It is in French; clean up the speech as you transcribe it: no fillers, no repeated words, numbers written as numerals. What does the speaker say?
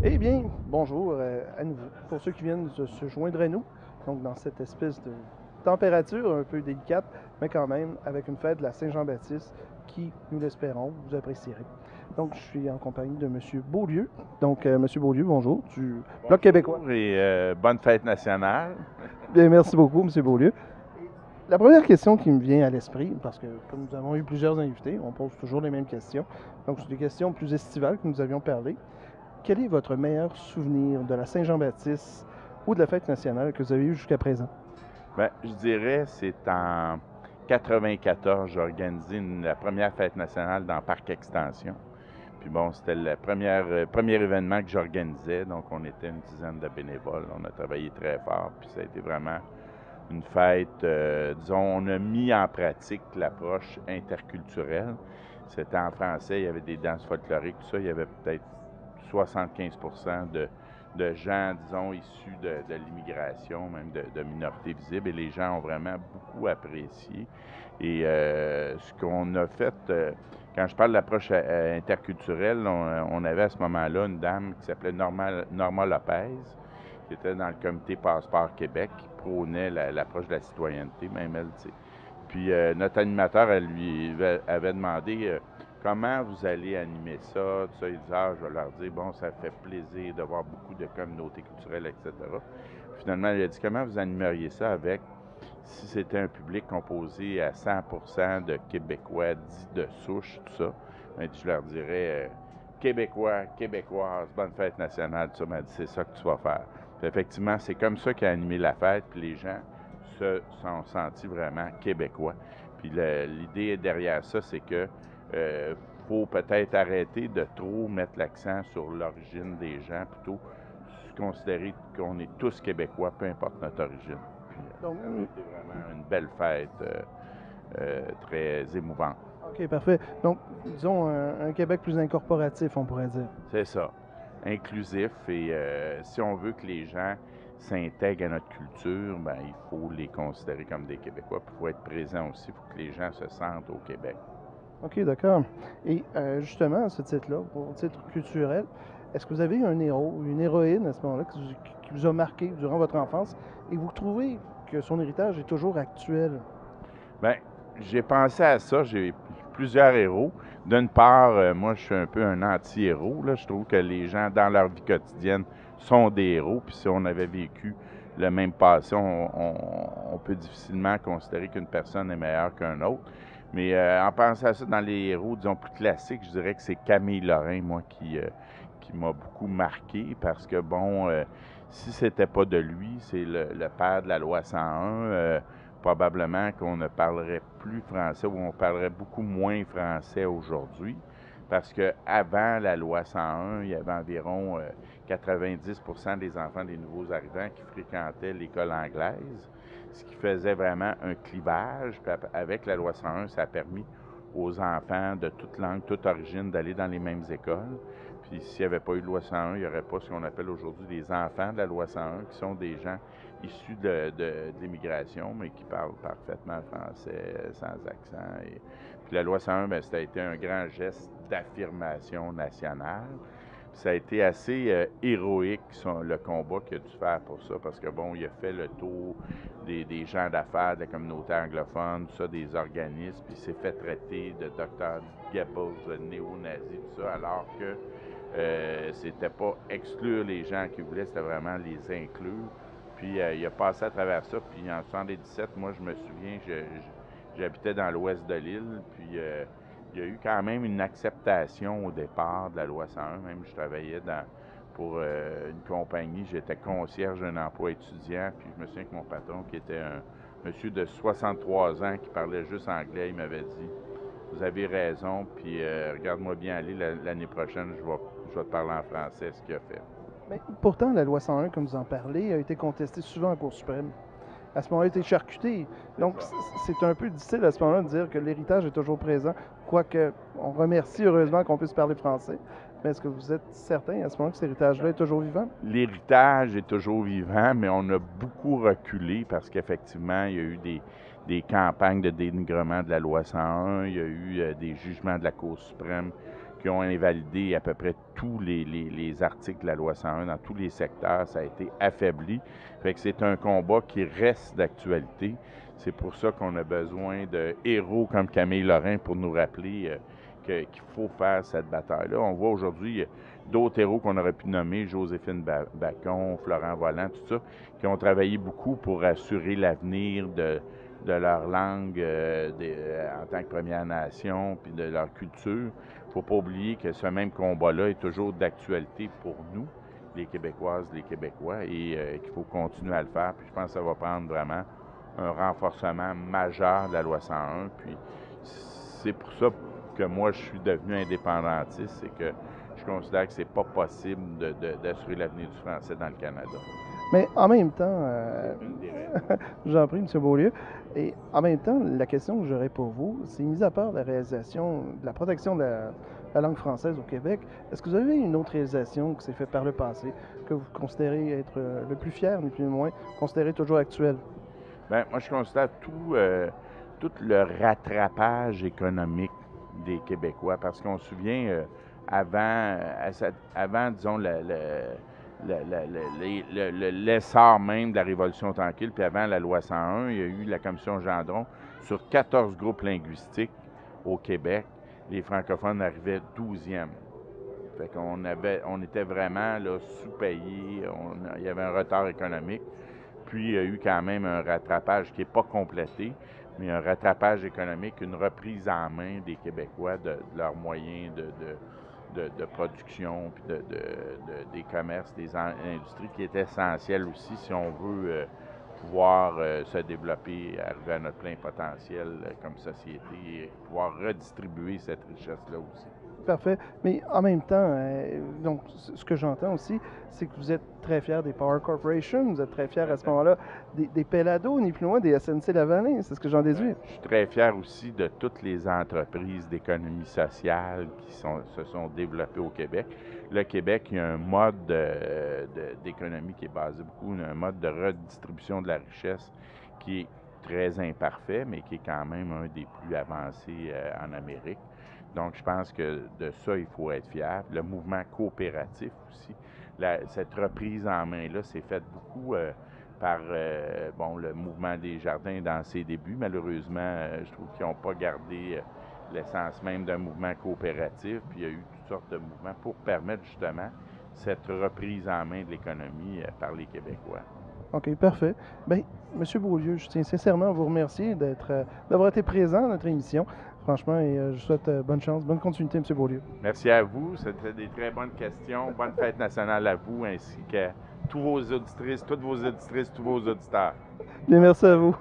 Eh bien, bonjour à nouveau. Pour ceux qui viennent de se joindre à nous, donc dans cette espèce de température un peu délicate, mais quand même avec une fête de la Saint-Jean-Baptiste qui, nous l'espérons, vous apprécierez. Donc, je suis en compagnie de M. Beaulieu. Donc, M. Beaulieu, bonjour, du Bloc québécois. Bonjour et bonne fête nationale. Bien, merci beaucoup, M. Beaulieu. La première question qui me vient à l'esprit, parce que comme nous avons eu plusieurs invités, on pose toujours les mêmes questions. Donc, c'est des questions plus estivales que nous avions parlé. Quel est votre meilleur souvenir de la Saint-Jean-Baptiste ou de la fête nationale que vous avez eue jusqu'à présent? Ben, je dirais c'est en 94, j'ai organisé la première fête nationale dans Parc Extension. Puis bon, c'était le premier événement que j'organisais, donc on était une dizaine de bénévoles. On a travaillé très fort, puis ça a été vraiment une fête, disons, on a mis en pratique l'approche interculturelle. C'était en français, il y avait des danses folkloriques, tout ça, il y avait peut-être 75% de gens, disons, issus de l'immigration, même de minorités visibles, et les gens ont vraiment beaucoup apprécié. Et ce qu'on a fait, quand je parle d'approche interculturelle, on avait à ce moment-là une dame qui s'appelait Norma Lopez, qui était dans le comité Passeport Québec, qui prônait l'approche de la citoyenneté, même elle, tu sais. Puis notre animateur, elle lui avait demandé comment vous allez animer ça, tout ça. Il disait, ah, je vais leur dire, bon, ça fait plaisir de voir beaucoup de communautés culturelles, etc. Finalement, elle a dit, comment vous animeriez ça avec, si c'était un public composé à 100% de Québécois dits de souche, tout ça. Elle dit, je leur dirais, Québécois, Québécoises, bonne fête nationale, tout ça. Elle m'a dit, c'est ça que tu vas faire. Puis effectivement, c'est comme ça qu'a animé la fête, puis les gens se sont sentis vraiment québécois. Puis l'idée derrière ça, c'est que faut peut-être arrêter de trop mettre l'accent sur l'origine des gens, plutôt considérer qu'on est tous québécois, peu importe notre origine. Puis Donc, ça a été vraiment une belle fête, très émouvante. OK, parfait. Donc, disons un Québec plus incorporatif, on pourrait dire. C'est ça, inclusif, et si on veut que les gens s'intègrent à notre culture, ben, il faut les considérer comme des Québécois. Puis il faut être présent aussi, il faut que les gens se sentent au Québec. OK, d'accord. Et justement, ce titre-là, pour titre culturel, est-ce que vous avez un héros ou une héroïne à ce moment-là qui vous a marqué durant votre enfance et vous trouvez que son héritage est toujours actuel? Bien, j'ai pensé à ça, j'ai plusieurs héros. D'une part, moi, je suis un peu un anti-héros, là. Je trouve que les gens, dans leur vie quotidienne, sont des héros. Puis si on avait vécu le même passé, on peut difficilement considérer qu'une personne est meilleure qu'un autre. Mais en pensant à ça, dans les héros, disons, plus classiques, je dirais que c'est Camille Lorrain, moi, qui m'a beaucoup marqué, parce que, bon, si c'était pas de lui, c'est le père de la loi 101, probablement qu'on ne parlerait plus français, ou on parlerait beaucoup moins français aujourd'hui, parce qu'avant la loi 101, il y avait environ 90% des enfants des nouveaux arrivants qui fréquentaient l'école anglaise, ce qui faisait vraiment un clivage. Puis avec la loi 101, ça a permis aux enfants de toute langue, toute origine, d'aller dans les mêmes écoles. Puis s'il n'y avait pas eu de loi 101, il n'y aurait pas ce qu'on appelle aujourd'hui des enfants de la loi 101, qui sont des gens issus de l'immigration, mais qui parlent parfaitement français, sans accent. Et puis la loi 101, bien, ça a été un grand geste d'affirmation nationale. Puis ça a été assez héroïque, le combat qu'il a dû faire pour ça, parce que, bon, il a fait le tour des gens d'affaires, de la communauté anglophone, tout ça, des organismes, puis il s'est fait traiter de Dr. Goebbels, de néo-nazi, tout ça, alors que c'était pas exclure les gens qui voulaient, c'était vraiment les inclure. Puis il a passé à travers ça, puis en 1977, moi, je me souviens, j'habitais dans l'ouest de l'île, puis il y a eu quand même une acceptation au départ de la loi 101. Même je travaillais pour une compagnie, j'étais concierge d'un emploi étudiant, puis je me souviens que mon patron, qui était un monsieur de 63 ans, qui parlait juste anglais, il m'avait dit, vous avez raison, puis regarde-moi bien aller, l'année prochaine, je vais te parler en français, ce qu'il a fait. Mais pourtant, la loi 101, comme vous en parlez, a été contestée souvent en Cour suprême. À ce moment-là, a été charcuté. C'est Donc, ça. c'est un peu difficile à ce moment-là de dire que l'héritage est toujours présent, quoique on remercie heureusement qu'on puisse parler français. Mais est-ce que vous êtes certain à ce moment-là que cet héritage-là est toujours vivant? L'héritage est toujours vivant, mais on a beaucoup reculé parce qu'effectivement, il y a eu des campagnes de dénigrement de la loi 101, il y a eu des jugements de la Cour suprême qui ont invalidé à peu près tous les articles de la loi 101 dans tous les secteurs. Ça a été affaibli. Fait que c'est un combat qui reste d'actualité. C'est pour ça qu'on a besoin de héros comme Camille Lorrain pour nous rappeler qu'il faut faire cette bataille-là. On voit aujourd'hui d'autres héros qu'on aurait pu nommer, Joséphine Bacon, Florent Volant, tout ça, qui ont travaillé beaucoup pour assurer l'avenir de leur langue en tant que Première Nation, puis de leur culture. Il ne faut pas oublier que ce même combat-là est toujours d'actualité pour nous, les Québécoises, les Québécois, et qu'il faut continuer à le faire. Puis je pense que ça va prendre vraiment un renforcement majeur de la loi 101. Puis c'est pour ça que moi, je suis devenu indépendantiste, c'est que je considère que c'est pas possible d'assurer l'avenir du français dans le Canada. Mais en même temps, j'en prie, M. Beaulieu, et en même temps, la question que j'aurais pour vous, c'est mis à part la réalisation de la protection de la langue française au Québec, est-ce que vous avez une autre réalisation qui s'est faite par le passé, que vous considérez être le plus fier, ni plus ni moins, considéré toujours actuel? Bien, moi, je considère tout le rattrapage économique des Québécois, parce qu'on se souvient, avant, disons, l'essor même de la Révolution tranquille, puis avant la loi 101, il y a eu la commission Gendron. Sur 14 groupes linguistiques au Québec, les francophones arrivaient 12e. Fait on était vraiment là, sous-payés, il y avait un retard économique. Puis il y a eu quand même un rattrapage qui n'est pas complété, mais un rattrapage économique, une reprise en main des Québécois de leurs moyens de production, puis des commerces, des industries qui est essentiel aussi si on veut pouvoir se développer, arriver à notre plein potentiel comme société et pouvoir redistribuer cette richesse-là aussi. Parfait. Mais en même temps, donc, ce que j'entends aussi, c'est que vous êtes très fiers des Power Corporation, vous êtes très fiers à ce moment-là des Pellado, ni plus loin, des SNC-Lavalin, c'est ce que j'en déduis. Je suis très fier aussi de toutes les entreprises d'économie sociale qui se sont développées au Québec. Le Québec, il y a un mode d'économie qui est basé beaucoup, un mode de redistribution de la richesse qui est très imparfait, mais qui est quand même un des plus avancés en Amérique. Donc, je pense que de ça, il faut être fier. Le mouvement coopératif aussi, cette reprise en main-là, s'est faite beaucoup par le mouvement des jardins dans ses débuts. Malheureusement, je trouve qu'ils n'ont pas gardé l'essence même d'un mouvement coopératif. Puis il y a eu toutes sortes de mouvements pour permettre justement cette reprise en main de l'économie par les Québécois. OK, parfait. Bien, M. Beaulieu, je tiens sincèrement à vous remercier d'avoir été présent à notre émission. Franchement, et je vous souhaite bonne chance, bonne continuité, M. Beaulieu. Merci à vous. C'était des très bonnes questions. Bonne fête nationale à vous, ainsi qu'à tous vos auditrices, toutes vos auditrices, tous vos auditeurs. Bien, merci à vous.